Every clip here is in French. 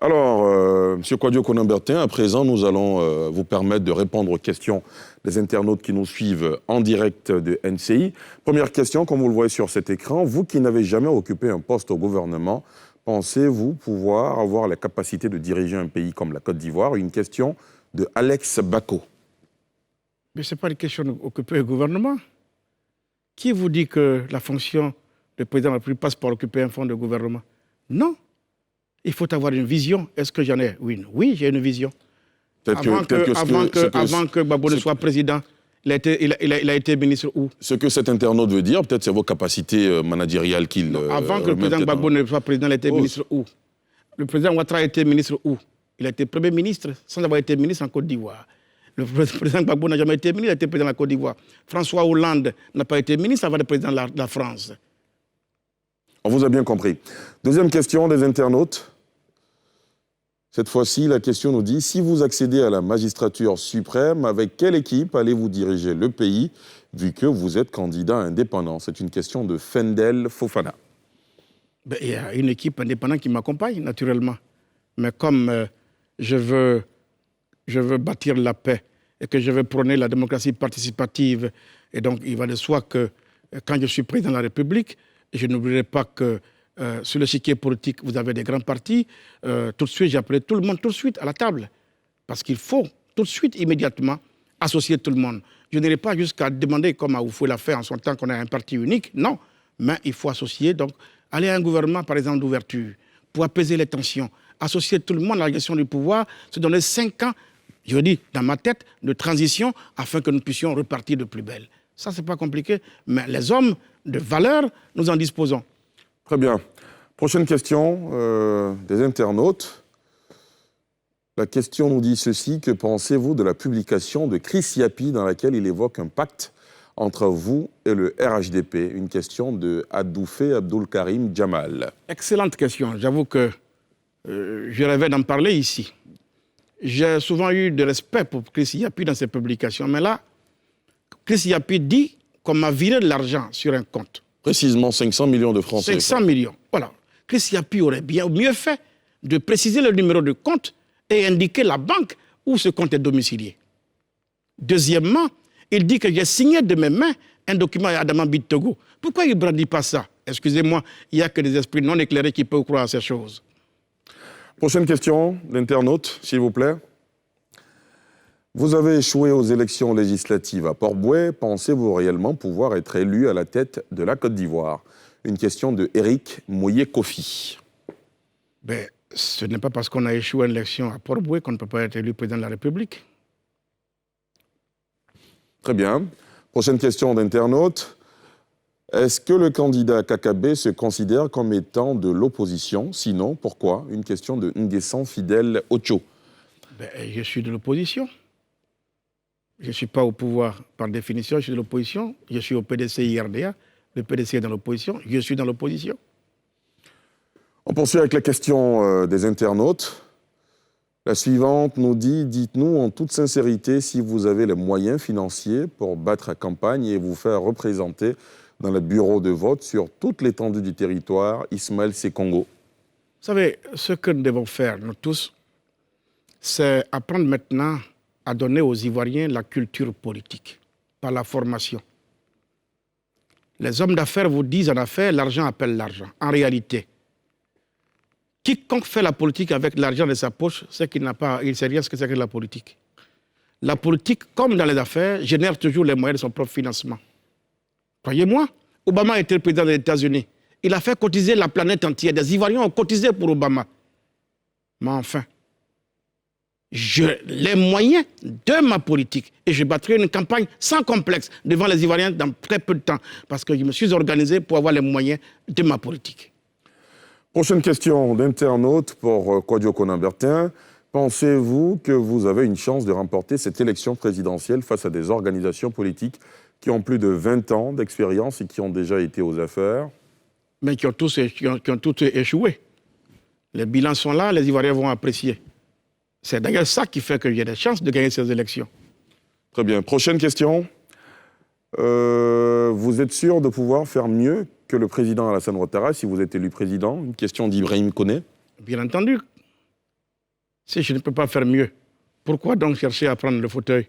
Alors, M. Kwadwo Konan-Bertin, à présent, nous allons vous permettre de répondre aux questions des internautes qui nous suivent en direct de NCI. Première question, comme vous le voyez sur cet écran, vous qui n'avez jamais occupé un poste au gouvernement, pensez-vous pouvoir avoir la capacité de diriger un pays comme la Côte d'Ivoire? Une question de Alex Bako. Mais ce n'est pas une question d'occuper le gouvernement. Qui vous dit que la fonction de président de la République passe par occuper un fonds de gouvernement? Non. Il faut avoir une vision. Est-ce que j'en ai? Oui, oui, j'ai une vision. Avant que Gbagbo ne soit président, il a été ministre où? Ce que cet internaute veut dire, peut-être c'est vos capacités managériales qu'il... Avant que le président Gbagbo ne soit président, il a été ministre où? Le président Ouattara a été ministre où? Il a été Premier ministre sans avoir été ministre en Côte d'Ivoire. Le président Gbagbo n'a jamais été ministre, il a été président de la Côte d'Ivoire. François Hollande n'a pas été ministre avant d'être président de la France. On vous a bien compris. Deuxième question des internautes. Cette fois-ci, la question nous dit, si vous accédez à la magistrature suprême, avec quelle équipe allez-vous diriger le pays, vu que vous êtes candidat indépendant? C'est une question de Fendel Fofana. Il y a une équipe indépendante qui m'accompagne, naturellement. Mais comme je veux bâtir la paix et que je veux prôner la démocratie participative, et donc il va de soi que quand je suis président de la République, je n'oublierai pas que sur l'échiquier politique, vous avez des grands partis. Tout de suite, j'ai appelé tout le monde tout de suite à la table. Parce qu'il faut tout de suite, immédiatement, associer tout le monde. Je n'irai pas jusqu'à demander, comme Aoufou l'a fait en son temps, qu'on a un parti unique. Non, mais il faut associer. Donc, aller à un gouvernement, par exemple, d'ouverture, pour apaiser les tensions, associer tout le monde à la gestion du pouvoir, se donner 5 ans, je dis, dans ma tête, de transition, afin que nous puissions repartir de plus belle. Ça, c'est pas compliqué, mais les hommes de valeur, nous en disposons. Très bien. Prochaine question des internautes. La question nous dit ceci. Que pensez-vous de la publication de Chris Yapi dans laquelle il évoque un pacte entre vous et le RHDP? Une question de Adoufé Abdul Karim Djamal. Excellente question. J'avoue que je rêvais d'en parler ici. J'ai souvent eu de respect pour Chris Yapi dans ses publications. Mais là, Chris Yapi dit qu'on m'a viré de l'argent sur un compte. Précisément 500 millions de francs. 500 millions. Voilà. Chris Yapi aurait bien mieux fait de préciser le numéro de compte et indiquer la banque où ce compte est domicilié. Deuxièmement, il dit que j'ai signé de mes mains un document à Adama Bitogo. Pourquoi il ne brandit pas ça? Excusez-moi, il n'y a que des esprits non éclairés qui peuvent croire à ces choses. Prochaine question d'internaute, s'il vous plaît. Vous avez échoué aux élections législatives à Port-Bouët. Pensez-vous réellement pouvoir être élu à la tête de la Côte d'Ivoire? Une question de Eric Mouyé-Kofi. Ce n'est pas parce qu'on a échoué à l'élection à Port-Bouët qu'on ne peut pas être élu président de la République. Très bien. Prochaine question d'internaute. Est-ce que le candidat Kakabe se considère comme étant de l'opposition? Sinon, pourquoi? Une question de Nguessan Fidèle Ocho. Je suis de l'opposition. Je ne suis pas au pouvoir par définition, je suis de l'opposition. Je suis au PDC-IRDA. Le PDC est dans l'opposition. Je suis dans l'opposition. On poursuit avec la question des internautes. La suivante nous dit, dites-nous en toute sincérité si vous avez les moyens financiers pour battre la campagne et vous faire représenter dans le bureau de vote sur toute l'étendue du territoire, Ismaël Sekongo. Vous savez, ce que nous devons faire, nous tous, c'est apprendre maintenant à donner aux Ivoiriens la culture politique, par la formation. Les hommes d'affaires vous disent en affaires, l'argent appelle l'argent. En réalité, quiconque fait la politique avec l'argent de sa poche, c'est qu'il n'a pas, il ne sait rien ce que c'est que la politique. La politique, comme dans les affaires, génère toujours les moyens de son propre financement. Croyez-moi, Obama était le président des États-Unis. Il a fait cotiser la planète entière. Des Ivoiriens ont cotisé pour Obama. Mais enfin, j'ai les moyens de ma politique et je battrai une campagne sans complexe devant les Ivoiriens dans très peu de temps parce que je me suis organisé pour avoir les moyens de ma politique. Prochaine question d'internaute pour Kwadwo Konan-Bertin. Pensez-vous que vous avez une chance de remporter cette élection présidentielle face à des organisations politiques qui ont plus de 20 ans d'expérience et qui ont déjà été aux affaires? Mais qui ont tous échoué. Les bilans sont là, les Ivoiriens vont apprécier. C'est d'ailleurs ça qui fait que j'ai des chances de gagner ces élections. Très bien. Prochaine question. Vous êtes sûr de pouvoir faire mieux que le président Alassane Ouattara si vous êtes élu président? Une question d'Ibrahim Koné. Bien entendu. Si je ne peux pas faire mieux, pourquoi donc chercher à prendre le fauteuil?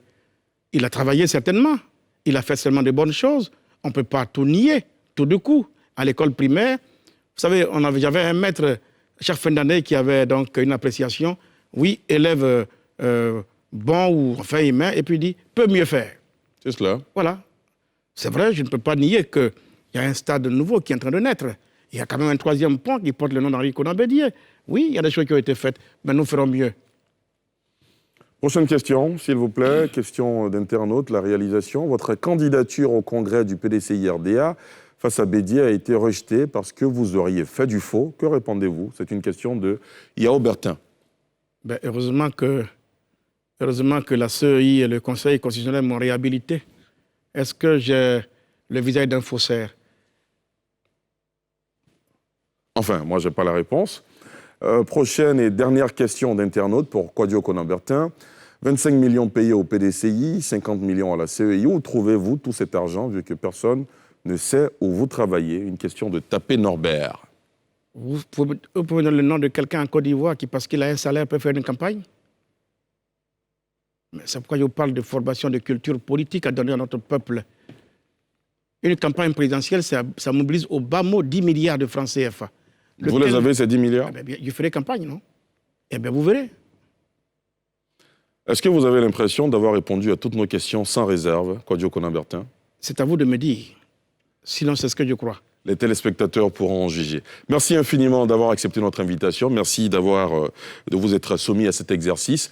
Il a travaillé certainement. Il a fait seulement de bonnes choses. On ne peut pas tout nier, tout de coup. À l'école primaire, vous savez, j'avais un maître chaque fin d'année qui avait donc une appréciation. Oui, élève bon ou enfin humain, et puis il dit peut mieux faire. C'est cela. Voilà. C'est vrai, je ne peux pas nier qu'il y a un stade nouveau qui est en train de naître. Il y a quand même un troisième point qui porte le nom d'Henri Konan Bédier. Oui, il y a des choses qui ont été faites, mais nous ferons mieux. Prochaine question, s'il vous plaît. Question d'internaute, la réalisation. Votre candidature au congrès du PDCI-RDA face à Bédier a été rejetée parce que vous auriez fait du faux. Que répondez-vous? C'est une question de Yao Bertin. Ben, heureusement que la CEI et le Conseil constitutionnel m'ont réhabilité. Est-ce que j'ai le visage d'un faussaire? Enfin, moi, je n'ai pas la réponse. Prochaine et dernière question d'internaute pour Kouadio Konan Bertin. 25 millions payés au PDCI, 50 millions à la CEI. Où trouvez-vous tout cet argent, vu que personne ne sait où vous travaillez? Une question de Tapé Norbert. Vous pouvez donner le nom de quelqu'un en Côte d'Ivoire qui, parce qu'il a un salaire, peut faire une campagne? Mais c'est pourquoi je vous parle de formation de culture politique à donner à notre peuple. Une campagne présidentielle, ça mobilise au bas mot 10 milliards de francs CFA. Vous les avez, ces 10 milliards? Eh bien, je ferai campagne, non? Eh bien, vous verrez. Est-ce que vous avez l'impression d'avoir répondu à toutes nos questions sans réserve, Kouadio Konan Bertin? C'est à vous de me dire. Sinon, c'est ce que je crois. Les téléspectateurs pourront en juger. Merci infiniment d'avoir accepté notre invitation. Merci de vous être soumis à cet exercice.